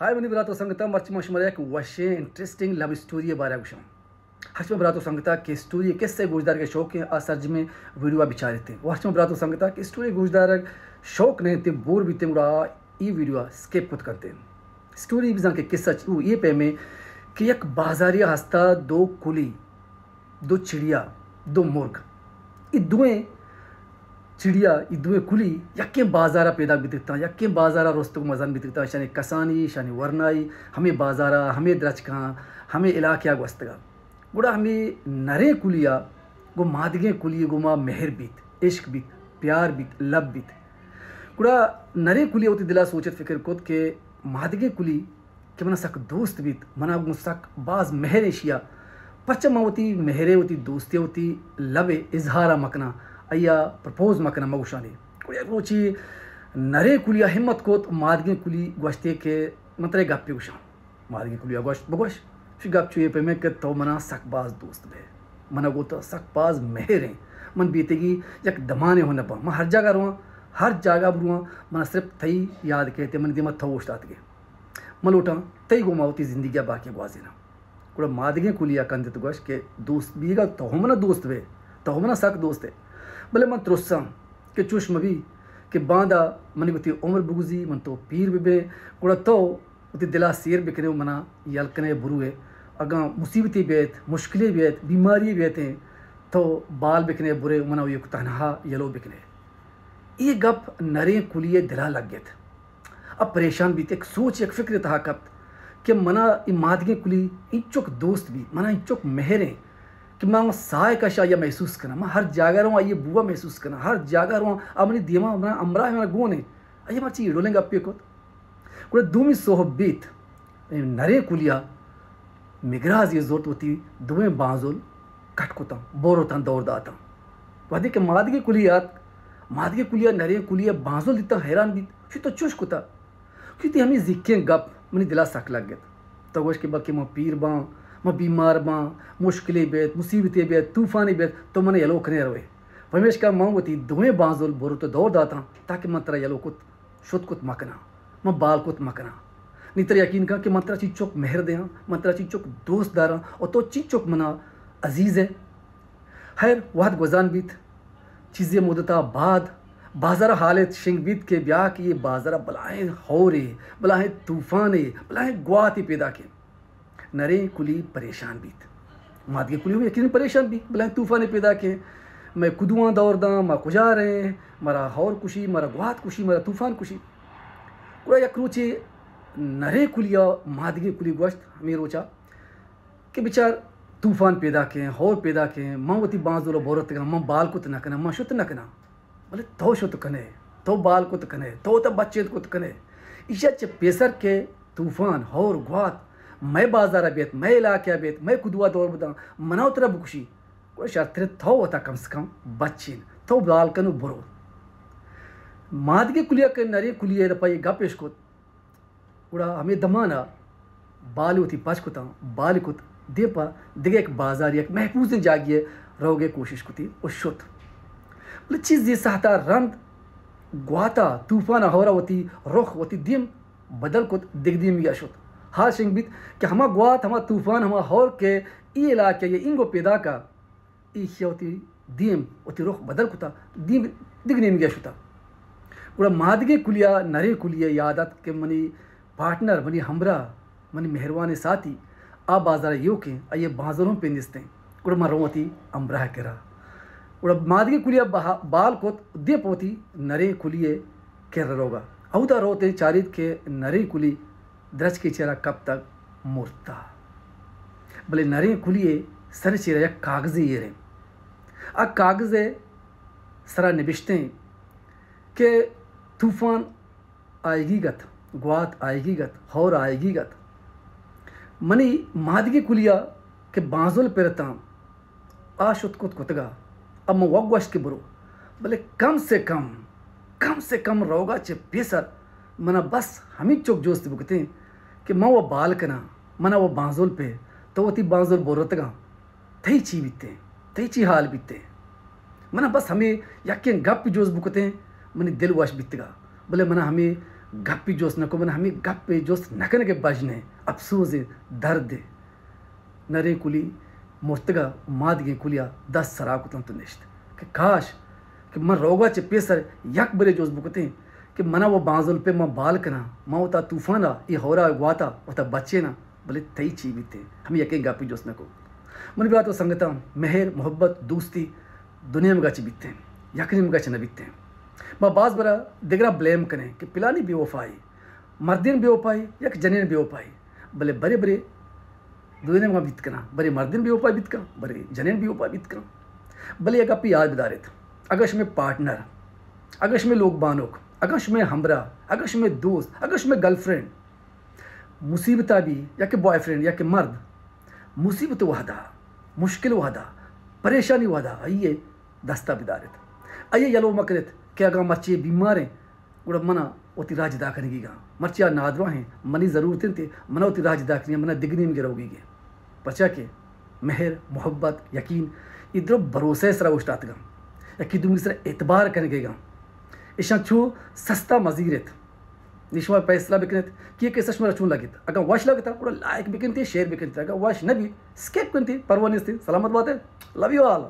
हाय money बरातो संगता मर्च मशमर एक वशे इंटरेस्टिंग लव स्टोरी बारे गुशम हर्च में बरातो संगता के स्टोरी किससे गुजदार के शौक है असर्ज में वीडियो बिचारे थे हर्च में बरातो संगता के स्टोरी गुजदार शौक नहीं थे बोर भी थे मुड़ा ये वीडियो स्किप कुछ करते हैं स्टोरी भी के किस्सा ये पे में कि एक बाजारिया हंसता दो कुली दो चिड़िया दो मुर्ग ये दुएं चिड़िया ये दुए कुली यके बाजारा पैदा बितकता यके बाजारा रोस्तु मजान बितकता शानी कसानी शानी वरनाई हमें बाजारा हमें द्रचका हमें इलाकिया गोस्तगा गुड़ा हमें नरे कुलिया गो मादगे कुली गुमा मेहर बीत इश्क बीत प्यार बीत लब बीत गुड़ा नरे कुलिया होती दिला सोचत फिक्र कोत के मादगे कुली के मना सक दोस्त बीत मना सक बाज मेहर एशिया परचमा होती मेहरे होती दोस्तियाँ होती लबे इजहारा मकना अय्या प्रपोज मकना मगुशानी कुड़िया रोची नरे कुलिया हिम्मत कोत मादगे कुली गोश्ते के मंत्रे गप्पे गुशा मादगे कुलिया गोश्त बगोश फिर गप चुए पे मैं के तो मना सकबाज दोस्त बे मना गोता सकबाज मेहरे मन बीतेगी यक दमाने होने पा मैं हर जगह रुआ मना सिर्फ थई याद कहते मन दिमा थो उस्ताद के मलोटा तई गुमावती जिंदगी बाकी ग्वाजिना कुड़ा मादगे कुलिया कंदित गोश के दोस्त बीगा तो हमना दोस्त बे तो हमना सक दोस्त है भले मन त्रोसा के चुष्म भी के बांदा मनी गुती उम्र बुगुजी मन तो पीर बिबे कुड़ा तो उती दिला शेर बिकने मना यलकने बुरुए अगा मुसीबती बेत मुश्किलें बेत बीमारी बेत हैं तो बाल बिकने बुरे मना ये तनहा यलो बिकने ये गप नरे कुलिए दिला लग गए थे अब परेशान भी थे एक सोच एक फिक्र था कब कि मना इ मादगे कुली इंचुक दोस्त भी मना इंचुक मेहरें कि मैं साय का शाया महसूस करना मैं हर जगह रहूँ आइए बुआ महसूस करना हर जगह रहूँ अपनी दिमा अपना अमरा है मेरा गोन है आइए हमारी चीज डोलेंगे अपे को कुछ दूमी सोहबीत नरे कुलिया मिगराज ये जोत होती दुएं बाजुल कटकुता बोरोता दौड़ दाता वादे के मादगे कुलिया नरे कुलिया बाजुल इतना हैरान भी फिर तो चुश कुता क्योंकि हमें जिक्के गप मनी दिला सक लग गया तो गोश के बाकी मैं पीर बाँ मैं बीमार बाँ मुश्किलें बेत मुसीबतें बेत तूफानी बेत तो मैंने यलो खने रहे वमेश का माँ होती दुएं बाजुल बोरो तो दौड़ दाता ताकि मैं तेरा यलो कुत शुद्ध कुत मकना मैं बाल कुत मकना नहीं तेरा यकीन का कि मैं तेरा चीज चौक मेहर दे मैं तेरा चीज चौक दोस्त दारा और तो चीज चौक मना अजीज़ है खैर वाद गुजान बीत चीज़ें मुदता बाद बाज़ारा हालत शिंग बीत के ब्याह की ये बाज़ारा बलाएँ होरे बलाएँ तूफाने बलाएँ गुआती पैदा के नरे कुली परेशान बीत मादगे कुली में यकीन परेशान भी बलाएँ तूफाने पैदा के मैं कुदुआँ दौड़ दा मैं कुजा रहे मरा हौर खुशी मरा गुआत खुशी मरा तूफान खुशी पूरा यकरूचे नरे कुलिया मादगे कुली गोश्त हमें रोचा कि बेचार तूफान पैदा के हौर पैदा के माँ वती बाँजुलो बोरत का माँ बाल कुत न कना माँ शुत न कना बोले तो शुत कने तो बाल कुत कने तो बच्चे कुत कने ईशा चे पेसर के तूफान हौर गुआत मैं बाजारा बेत मैं इलाके बेत मैं कुदुआ दौड़ बदा मनाओ तेरा बुकुशी कोई शर्त थो होता कम से कम बच्चीन तो बाल कनु बुरो मादगे कुलिया के नरे कुलिया रपाई गपेश को उड़ा हमें दमाना बाल होती पचकुता बाल कुत देपा दिगे एक बाजार एक महफूज जागिए रहोगे कोशिश कुती और शुत बोले चीज़ ये सहता रंग गुआता तूफान होरा होती रुख होती दिम बदल कुत दिग दिम या शुत हाल शिंग बीत कि हमा गुआत हमा तूफान हमा हौर के ई इलाके ये इंगो पैदा का ई होती दिम होती रुख बदल कुता दिम दिग दिम या शुता उड़ा मादगे कुलिया नरे कुलिया यादत के मनी पार्टनर मनी हमरा मनी मेहरबान साथी आ बाजार यो के आइए बाजारों पे निस्ते उड़ा मरोती अमराह करा उड़ा मादगे कुलिया बाल को दे पोती नरे कुलिए कर रोगा औदा रोते चारित के नरे कुली द्रज के चेहरा कब तक मुर्ता भले नरे कुलिए सर चेहरा कागजे ये रहे आ कागजे सरा निबिश्ते के तूफान आएगी गत गुआत आएगी गत हौर आएगी गत मनी मादगे कुलिया के बाजुल पेरताम आशुत कुत कुतगा अब मैं वगवश के बुरो बोले कम से कम रोगा चे पेसर मना बस हमी चौक जोस्त बुकते कि मैं वो बाल कना मना वो बाजुल पे तो वो ती बाजुल बोरतगा तही ची बीते तही ची हाल बीते मना बस हमें यकीन गप जोश बुकते मनी दिल वश बीतगा बोले मना हमें गप्पी जोश नको मन हमें गप्पे जोश नकन के बजने अफसोस दर्द नरे कुली मुर्तगा मादगे कुलिया 10 सराक उतन तो निश्त कि काश कि मन रोगा चे पेसर यक बरे जोश बुकते कि मना वो बाजुल पे मैं बाल कना माँ होता तूफाना ये हो रहा गुआता होता बच्चे ना भले तई ची बीते हम यकें गप्पी जोश नको मन भी तो संगता मेहर मोहब्बत दोस्ती दुनिया में गाची बीतते हैं यकनी में गाची न बीतते हैं माँ बाज बरा दिगरा ब्लेम करें कि पिलानी बेवफाई मर्दिन बेवफाई या जनीन बेवफाई भले बड़े बड़े दुनिया में बीत कना बड़े मर्दिन बेवफाई बीत का बड़े जनीन बेवफाई बीत कना भले एक अपनी याद बिदारित अगश में पार्टनर अगश में लोग बानोक अगश में हमरा अगश में दोस्त अगश में गर्लफ्रेंड मुसीबत भी या कि बॉयफ्रेंड या कि मर्द मुसीबत वादा मुश्किल वादा परेशानी वादा आइए दस्ता बिदारित आइए यलो मकरत क्या अगर मर्चे बीमार हैं उड़ा मना ओती राज दा करेगी गा मर्चिया नादवा हैं मनी ज़रूरतें थे मना ओती राज दा करेंगे मना दिगनी में गिरोगी गे पर्चा के मेहर मोहब्बत यकीन इधर भरोसे सरा उष्टात गा या कि तुम इसरा एतबार करेंगे गा इशा छू सस्ता मजीरत निशवा पैसला बिकनत कि ये कैसे शमरा चून लगित अगर वाश लगता उड़ा लाइक बिकनती शेयर बिकनती अगर वाश नबी स्केप करती परवानिस थी सलामत बात है लव यू ऑल।